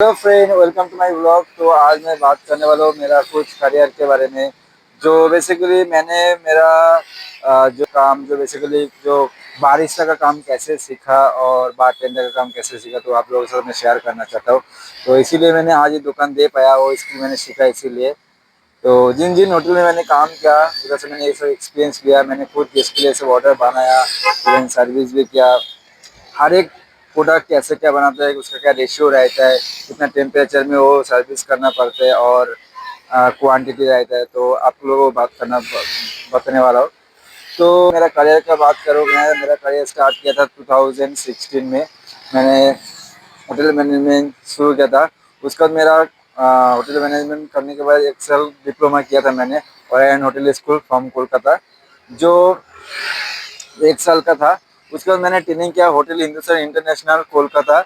Hello friend, welcome to my blog. तो आज मैं बात करने वाला हूँ मेरा कुछ करियर के बारे में। जो बेसिकली मैंने मेरा जो बेसिकली जो बारिस्टा का काम कैसे सीखा और बारटेंडर का काम कैसे सीखा, तो आप लोगों के साथ मैं शेयर करना चाहता हूँ। तो इसीलिए मैंने आज ये दुकान दे पाया और इसकी मैंने सीखा इसीलिए। तो जिन जिन होटल में मैंने काम किया उधर से मैंने ये सब एक्सपीरियंस लिया। मैंने खुद इसके लिए सब ऑर्डर बनाया, इवन सर्विस भी किया। हर एक प्रोडक्ट कैसे क्या बनाता है, उसका क्या रेशियो रहता है, कितना टेम्परेचर में वो सर्विस करना पड़ता है और क्वांटिटी रहता है। तो आप लोगों को बताने वाला हूँ। तो मेरा करियर का बात करूँ, मैं मेरा करियर स्टार्ट किया था 2016 में। मैंने होटल मैनेजमेंट शुरू किया था। उसके बाद मेरा होटल मैनेजमेंट करने के बाद एक साल डिप्लोमा किया था मैंने Orion hotel school from Kolkata, जो 1 साल का था। उसके बाद मैंने ट्रेनिंग किया होटल हिंदुस्तान इंटरनेशनल कोलकाता,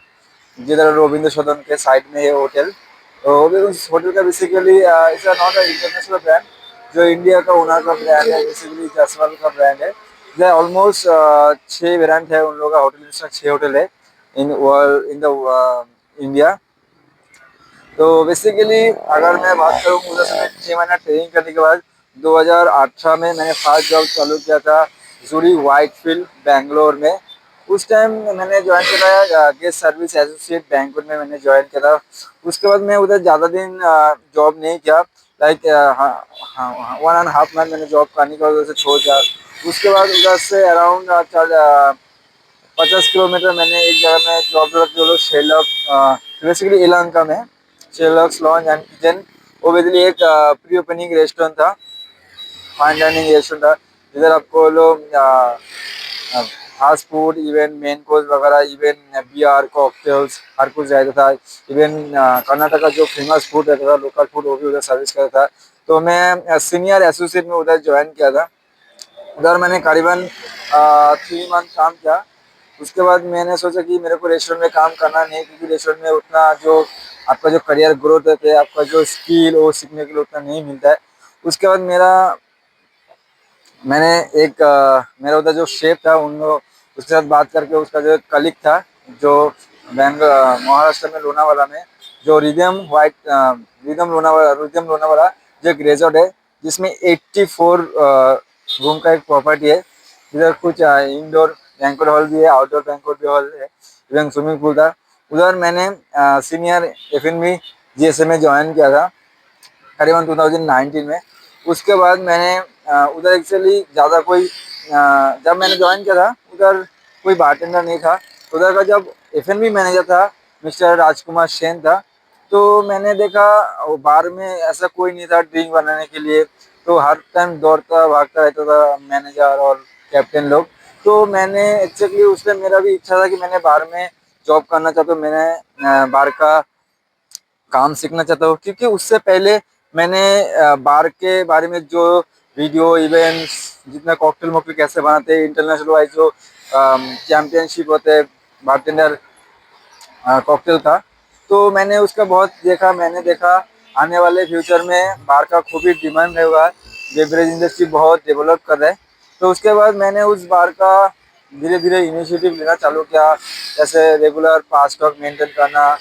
जिधर रविंद्र सदन के साइड में है होटल। तो अभी उस होटल का basically it's not a international brand, जो इंडिया का ओनर का ब्रांड है, बेसिकली जसवाल का ब्रांड है। जो ऑलमोस्ट 6 ब्रांड है उन लोगों का। होटल 6 होटल है in world in the India. तो बेसिकली अगर मैं बात करूँ, उधर से मैं 6 महीना ट्रेनिंग करने के बाद 2018 में मैंने फर्स्ट जॉब चालू किया था जूरी वाइटफील्ड बैंगलोर में। उस टाइम मैंने ज्वाइन किया था गेस्ट सर्विस एसोसिएट बैंकवेट में मैंने ज्वाइन किया था। उसके बाद मैं उधर ज़्यादा दिन जॉब नहीं किया, लाइक 1.5 मंथ मैंने जॉब करने के बाद उधर से छोड़ दिया। उसके बाद उधर से अराउंड 50 किलोमीटर मैंने एक जगह में जॉब जो लोग शेलॉक, बेसिकली इलांका में शेलॉक्स लॉन्च एंड किचन। वो बेसिकली एक प्री ओपनिंग रेस्टोरेंट था, फाइन डाइनिंग रेस्टोरेंट था, जिधर आपको लोग fast food, even main course वगैरह, इवन बियर कॉकटेल्स हर कुछ रहता था। इवन कर्नाटक का जो फेमस फूड रहता था, लोकल फूड, वो भी उधर सर्विस करता था। तो मैं सीनियर एसोसिएट में उधर ज्वाइन किया था। उधर मैंने करीबन 3 मंथ काम किया। उसके बाद मैंने सोचा कि मेरे को रेस्टोरेंट में काम करना नहीं, क्योंकि रेस्टोरेंट में उतना जो आपका जो करियर ग्रोथ है, आपका जो स्किल वो सीखने के लिए उतना नहीं मिलता है। उसके बाद मैंने मेरा उधर जो शेफ था उन लोग उसके साथ बात करके, उसका जो कलीग था जो महाराष्ट्र में लोनावाला में जो रिदम लोनावाला जो एक रिजॉर्ट है, जिसमें 84 रूम का एक प्रॉपर्टी है। इधर कुछ इंडोर बैंक्वेट हॉल भी है, आउटडोर बैंक्वेट हॉल है, इवन स्विमिंग पूल था। उधर मैंने सीनियर एफ&बी जीएसए में ज्वाइन किया था करीबन 2019 में। उसके बाद मैंने उधर एक्चुअली ज़्यादा जब मैंने ज्वाइन किया था उधर कोई बारटेंडर नहीं था। उधर का जब एफ&बी मैनेजर था मिस्टर राजकुमार सेन था। तो मैंने देखा वो बार में ऐसा कोई नहीं था ड्रिंक बनाने के लिए। तो हर टाइम दौड़ता भागता रहता था मैनेजर और कैप्टन लोग। तो मैंने एक्चुअली उस टाइम मेरा भी इच्छा था कि मैंने बार में जॉब करना चाहता हूँ। मैंने बार का काम सीखना चाहता हूँ, क्योंकि उससे पहले मैंने बार के बारे में जो वीडियो इवेंट्स, जितना कॉकटेल मॉकटेल कैसे बनाते हैं, इंटरनेशनल वाइज जो चैम्पियनशिप होते हैं बारटेंडर कॉकटेल का, तो मैंने उसका बहुत देखा। मैंने देखा आने वाले फ्यूचर में बार का खूब ही डिमांड होगा, बेवरेज इंडस्ट्री बहुत डेवलप कर रहा है। तो उसके बाद मैंने उस बार का धीरे धीरे इनिशिएटिव लेना चालू किया, जैसे रेगुलर पास स्टॉक मेंटेन करना।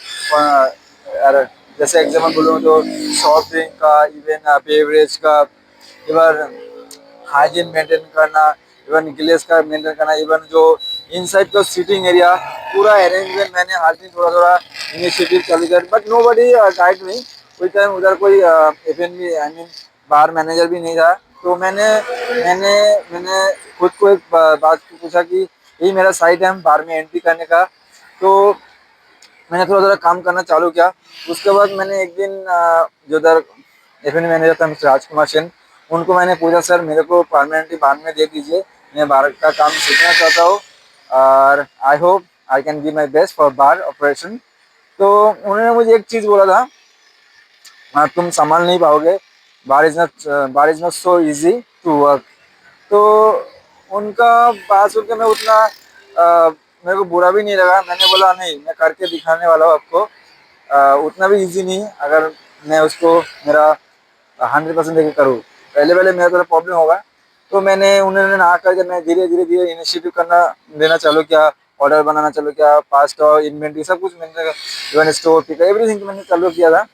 जैसे एग्जाम्पल बोलूँ तो सॉफ्ट ड्रिंक का, इवन बेवरेज का, इवन हाइजीन मेंटेन करना, इवन गिलेस का मेंटेन करना, इवन जो इनसाइड का सीटिंग एरिया पूरा अरेंजमेंट मैंने हाल ही थोड़ा थोड़ा इनिशिएटिव चालू किया। But nobody guide me. कोई टाइम उधर कोई एफ&बी आई मीन बार मैनेजर भी नहीं था। तो मैंने मैंने खुद को एक बात को पूछा कि यही मेरा साइट है बार में एंट्री करने का। तो मैंने थोड़ा थोड़ा काम करना चालू किया। उसके बाद मैंने एक दिन जो उधर एफ&बी मैनेजर था मिस्टर राजकुमार सेन, उनको मैंने पूछा, सर मेरे को परमानेंटली बार में दे दीजिए, मैं बार का काम सीखना चाहता हूँ और I hope I can give my best for bar operation. तो उन्होंने मुझे एक चीज़ बोला था, तुम संभाल नहीं पाओगे, bar is not so easy to work. तो उनका बात सुन के मैं उतना मेरे को बुरा भी नहीं लगा। मैंने बोला नहीं, मैं करके दिखाने वाला हूँ आपको। उतना भी इजी नहीं अगर मैं उसको मेरा 100% देके करूँ। पहले पहले मेरा थोड़ा प्रॉब्लम होगा। तो मैंने उन्होंने ना करके मैं धीरे धीरे धीरे इनिशिएटिव करना देना चालू किया। ऑर्डर बनाना चालू किया, फास्ट और इन्वेंट्री सब कुछ मैंने, इवन स्टोर पिक एवरीथिंग मैंने चालू किया था।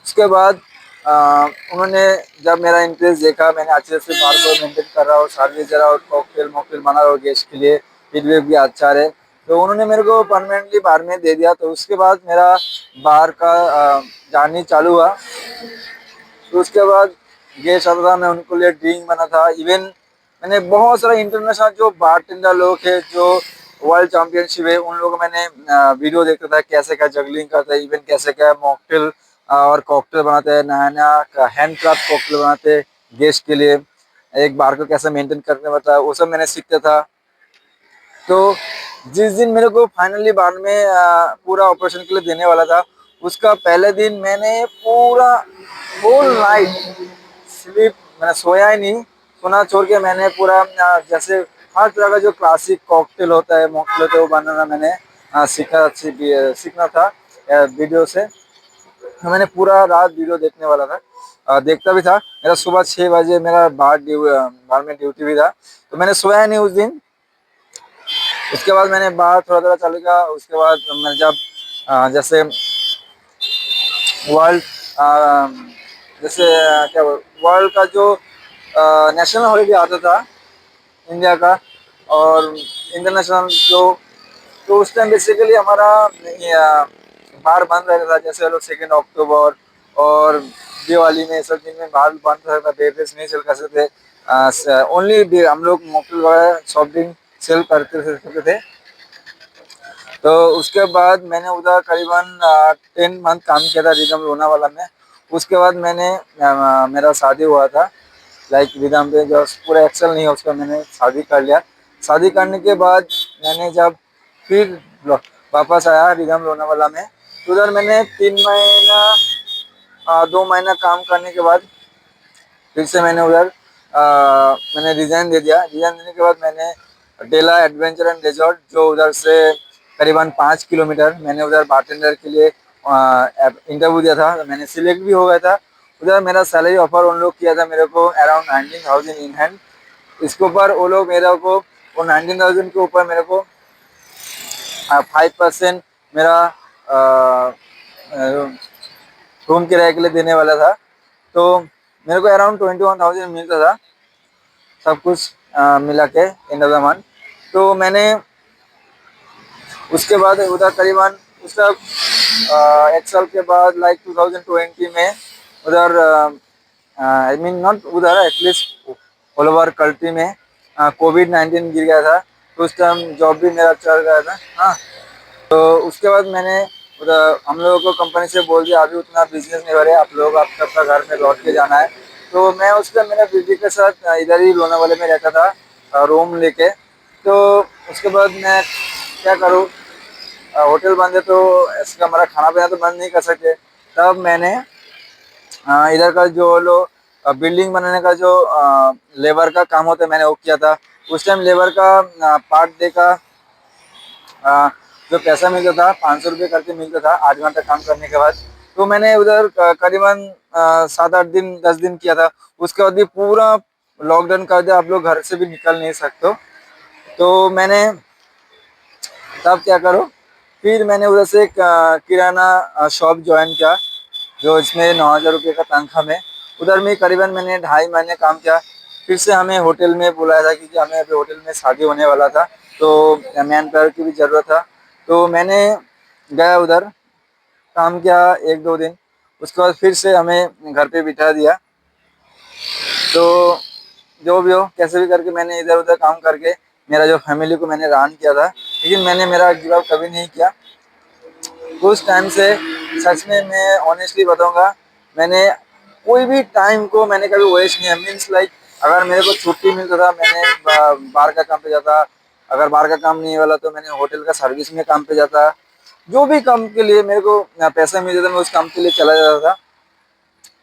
उसके बाद उन्होंने जब मेरा इंटरेस्ट देखा, मैंने अच्छे से बार को मेंटेन कर रहा हूँ, सर्विस दे रहा हूँ, कॉकटेल मॉकटेल बना रहा हूँ गेस्ट के लिए, फीडबैक भी अच्छा रहे, तो उन्होंने मेरे को परमानेंटली बार में दे दिया। तो उसके बाद मेरा बार का जर्नी चालू हुआ। तो उसके बाद गेस्ट आता था, मैं उनको लिए ड्रिंक बना था। इवन मैंने बहुत सारा इंटरनेशनल जो बारटेंडर लोग है, जो वर्ल्ड चैंपियनशिप है, उन लोगों को मैंने वीडियो देखता था कैसे क्या जगलिंग करते हैं, इवन कैसे क्या मॉकटेल और कॉकटेल बनाते हैं, नया नया हैंड क्राफ्ट कॉकटेल बनाते हैं गेस्ट के लिए, एक बार को कैसे मेंटेन करने पड़ता है, वो सब मैंने सीखता था। तो जिस दिन मेरे को फाइनली बार में पूरा ऑपरेशन के लिए देने वाला था, उसका पहले दिन मैंने पूरा होल नाइट स्लीप, मैंने सोया ही नहीं, सोना छोड़ के मैंने पूरा जैसे हर तरह का जो क्लासिक कॉकटेल होता है, मॉकटेल होता है, वो बनाना मैंने सीखना था वीडियो से। तो मैंने पूरा रात वीडियो देखने वाला था, देखता भी था। मेरा सुबह 6 बजे मेरा बाहर में ड्यूटी भी था, तो मैंने सोया नहीं उस दिन। उसके बाद मैंने बाहर थोड़ा थोड़ा चालू किया। उसके बाद मैं जब जैसे वर्ल्ड जैसे क्या वर्ल्ड का जो नेशनल हॉलीडे आता था इंडिया का, और इंटरनेशनल जो, तो उस टाइम बेसिकली हमारा बार बंद रहता था। जैसे लोग 2 अक्टूबर और दिवाली में सब दिन में बार बंद रहता था, बेवरेज नहीं सेल कर सकते, ओनली हम लोग मॉकटेल वगैरह सॉफ्ट ड्रिंक सेल करते थे। तो उसके बाद मैंने उधर करीबन 10 मंथ काम किया था रिदम लोनावाला में। उसके बाद मैंने मेरा शादी हुआ था, लाइक रिदम पे जो पूरा एक्सेल नहीं है उसका, मैंने शादी कर लिया। शादी करने के बाद मैंने जब फिर वापस आया रिदम लोनावाला में, तो उधर मैंने 3 महीना 2 महीना काम करने के बाद फिर से मैंने उधर मैंने रिजाइन दे दिया। रिजाइन देने के बाद मैंने डेला एडवेंचर एंड रिजॉर्ट, जो उधर से करीबन 5 किलोमीटर, मैंने उधर बारटेंडर के लिए इंटरव्यू दिया था। मैंने सिलेक्ट भी हो गया था। उधर मेरा सैलरी ऑफर उन लोग किया था मेरे को अराउंड 19,000 इन हैंड। इसके ऊपर वो लोग मेरे को वो 19,000 के ऊपर मेरे को 5% मेरा रूम किराए के लिए देने वाला था। तो मेरे को अराउंड 21,000 मिलता था सब कुछ मिला के एंड ऑफ द मंथ। तो मैंने उसके बाद उधर करीबन उसका 1 साल के बाद लाइक 2020 में उधर आई मीन नॉट उधर एटलीस्ट ऑल ओवर कंट्री में कोविड-19 गिर गया था। तो उस टाइम जॉब भी मेरा चल गया था। हाँ, तो उसके बाद मैंने उधर हम लोगों को कंपनी से बोल दिया अभी उतना बिजनेस नहीं हो रहा है, आप लोग आपका अपना घर में लौट के जाना है। तो मैं उस टाइम मेरे बीवी के साथ इधर ही लोनावाले में रहता था रूम लेके। तो उसके बाद मैं क्या करूँ, होटल बंद है तो इसका हमारा खाना पीना तो बंद नहीं कर सकते। तब मैंने इधर का जो लोग बिल्डिंग बनाने का जो लेबर का काम होता है मैंने वो किया था। उस टाइम लेबर का पार्ट डे का जो पैसा मिलता था 500 रुपये करके मिलता था 8 घंटा काम करने के बाद। तो मैंने उधर करीबन 7-8 दिन 10 दिन किया था। उसके बाद भी पूरा लॉकडाउन कर दिया, आप लोग घर से भी निकल नहीं सकते हो। तो मैंने तब क्या करो, फिर मैंने उधर से एक किराना शॉप ज्वाइन किया, जो इसमें 9,000 रुपये का तनख्वाह में। उधर में करीबन मैंने 2.5 महीने काम किया। फिर से हमें होटल में बुलाया था क्योंकि हमें अभी होटल में शादी होने वाला था, तो मैन पावर की भी ज़रूरत था। तो मैंने गया उधर, काम किया 1-2 दिन। उसके बाद फिर से हमें घर पे बिठा दिया। तो जो भी हो कैसे भी करके मैंने इधर उधर काम करके मेरा जो फैमिली को मैंने रन किया था, लेकिन मैंने मेरा गिव अप कभी नहीं किया। उस टाइम से सच में मैं ऑनेस्टली बताऊंगा, मैंने कोई भी टाइम को मैंने कभी वेस्ट नहीं है। मीन्स लाइक अगर मेरे को छुट्टी मिलता था मैंने बाहर का काम पे जाता, अगर बाहर का काम नहीं वाला तो मैंने होटल का सर्विस में काम पे जाता। जो भी काम के लिए मेरे को पैसा मिलता था मैं उस काम के लिए चला जाता था।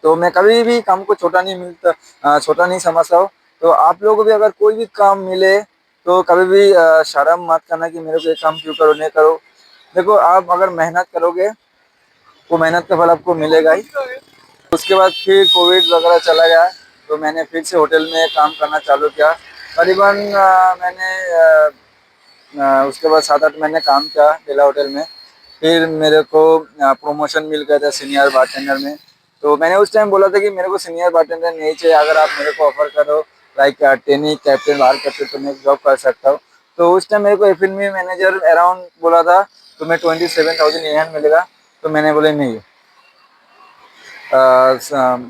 तो मैं कभी भी काम को छोटा नहीं समझता हूँ। तो आप लोगों को भी अगर कोई भी काम मिले तो कभी भी शर्म मत करना कि मेरे को ये काम क्यों करो नहीं करो। देखो आप अगर मेहनत करोगे वो मेहनत का फल आपको मिलेगा ही। उसके बाद फिर कोविड वगैरह चला गया, तो मैंने फिर से होटल में काम करना चालू किया। करीबन मैंने उसके बाद 7-8 महीने काम किया बेला होटल में। फिर मेरे को प्रमोशन मिल गया था सीनियर बारटेंडर में। तो मैंने उस टाइम बोला था कि मेरे को सीनियर बारटेंडर नहीं चाहिए, अगर आप मेरे को ऑफर करो लाइक ट्रेनिंग कैप्टन बाहर कैप्टन तो मैं जॉब कर सकता हूँ। तो उस टाइम मेरे को एफएनबी मैनेजर अराउंड बोला था तो मैं 27,000 एन मिलेगा। तो मैंने बोले नहीं,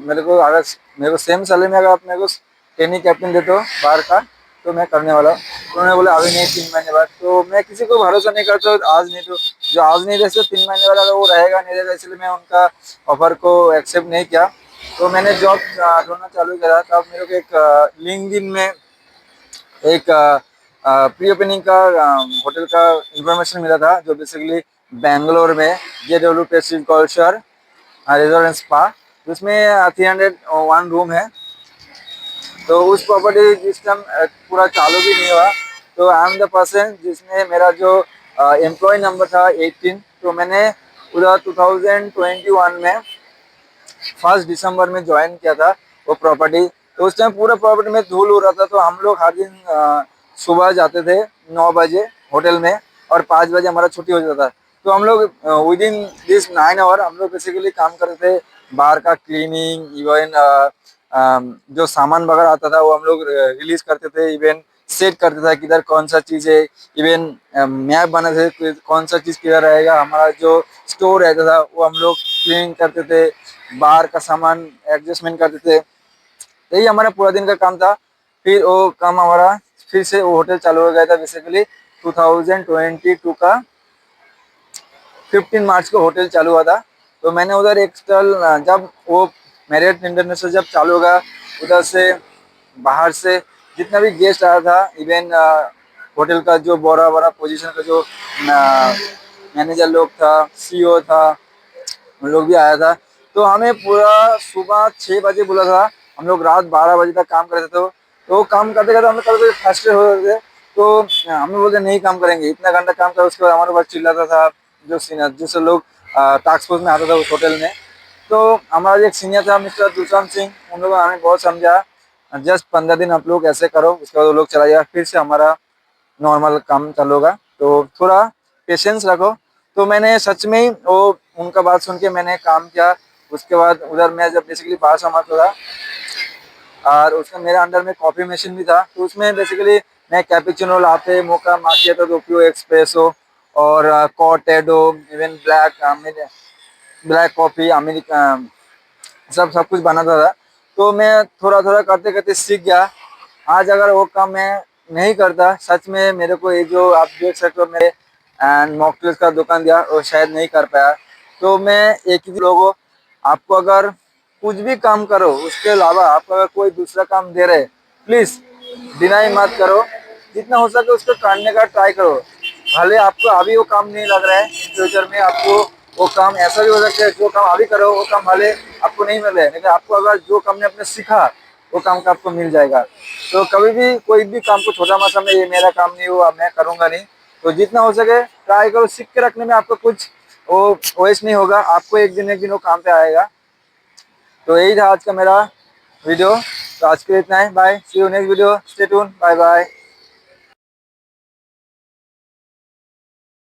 मेरे को अगर मेरे को सेम सैलरी में अगर आप मेरे को ट्रेनिंग कैप्टन देते हो बाहर का तो मैं करने वाला हूँ। तो उन्होंने बोला अभी नहीं, 3 महीने बाद। तो मैं किसी को भरोसा नहीं करता, आज नहीं तो जो आज नहीं रहे 3 महीने बाद अगर वो रहेगा नहीं रहेगा, इसलिए मैं उनका ऑफर को एक्सेप्ट नहीं किया। तो मैंने जॉब ढूंढना चालू करा। तब मेरे को एक लिंक्डइन में एक प्री ओपनिंग का होटल का इंफॉर्मेशन मिला था, जो बेसिकली बेंगलोर में JW Prestige culture resort and spa, उसमें 301 रूम है। तो उस प्रॉपर्टी जिस टाइम पूरा चालू भी नहीं हुआ, तो आई एम द पर्सन जिसने मेरा जो एम्प्लॉय नंबर था 18, तो मैंने उधर 2021 में 1 दिसंबर में ज्वाइन किया था वो प्रॉपर्टी। तो उस टाइम पूरा प्रॉपर्टी में धूल हो रहा था। तो हम लोग हर दिन सुबह जाते थे 9 बजे होटल में, और 5 बजे हमारा छुट्टी हो जाता था। तो हम लोग विद इन दिस 9 आवर हम लोग बेसिकली काम करते थे, बाहर का क्लीनिंग, इवन जो सामान वगैरह आता था वो हम लोग रिलीज करते थे, इवन सेट करते थे किधर कौन सा चीज़ है, इवन मैप बनाते थे कौन सा चीज़ किधर रहेगा। हमारा जो स्टोर रहता था वो हम लोग क्लीन करते थे, बाहर का सामान एडजस्टमेंट करते थे। यही हमारा पूरा दिन का काम था। फिर वो काम हमारा फिर से वो होटल चालू हो गया था बेसिकली 2022 का 15 मार्च को होटल चालू हुआ था। तो मैंने उधर एक स्टॉल, जब वो मैरियट इंटरनेशनल जब चालू होगा, उधर से बाहर से जितना भी गेस्ट आया था, इवन होटल का जो बड़ा बड़ा पोजीशन का जो मैनेजर लोग था, CEO था, उन लोग भी आया था। तो हमें पूरा सुबह 6 बजे बोला था, हम लोग रात 12 बजे तक काम करते थे। तो काम करते करते हम लोग कभी कभी फ्रस्ट्रेट हो रहे थे। तो हम लोग बोलते नहीं काम करेंगे, इतना घंटा काम कर। उसके बाद हमारे पास चिल्लाता था जो सीनियर जिससे लोग टास्क फोर्स में आता था उस होटल में। तो हमारा एक सीनियर था मिस्टर दुष्यंत सिंह, उन लोगों ने हमें बहुत समझा, जस्ट 15 दिन आप लोग ऐसे करो, उसके बाद वो लोग चला जाएगा, फिर से हमारा नॉर्मल काम चालू होगा। तो थोड़ा पेशेंस रखो। तो मैंने सच में ही वो उनका बात सुन के मैंने काम किया। उसके बाद उधर मैं जब बेसिकली बाहर संभालता था, और उसमें मेरे अंडर में कॉफ़ी मशीन भी था। तो उसमें बेसिकली मैं कैपेचिनो, लाटे, मोका, माकियाटो, दोपियो, एक्सप्रेसो और कॉर्टेडो, इवन ब्लैक कॉफ़ी, अमेरिका, सब सब कुछ बनाता था। तो मैं थोड़ा थोड़ा करते करते सीख गया। आज अगर वो काम मैं नहीं करता, सच में मेरे को ये जो आप देख सकते हो मेरे एंड मॉकटेल्स का दुकान दिया, वो शायद नहीं कर पाया। तो मैं एक ही लोगों, आपको अगर कुछ भी काम करो, उसके अलावा आपको अगर कोई दूसरा काम दे रहे, प्लीज़ डिनाई मत करो, जितना हो सके उसको करने का ट्राई करो। भले आपको अभी वो काम नहीं लग रहा है, इन फ्यूचर में आपको वो काम ऐसा भी हो सकता है जो काम अभी करो वो काम भले आपको नहीं मिल रहा है, लेकिन आपको अगर जो काम ने अपने सीखा वो काम का आपको मिल जाएगा। तो कभी भी कोई भी काम को छोटा मत समझे, ये मेरा काम नहीं हुआ मैं करूँगा नहीं। तो जितना हो सके ट्राई करो, सीख के रखने में आपको कुछ वो वेस्ट नहीं होगा, आपको एक दिन वो काम पे आएगा। तो यही था आज का मेरा वीडियो। तो आज के लिए इतना है, bye, see you next video, stay tune, bye bye.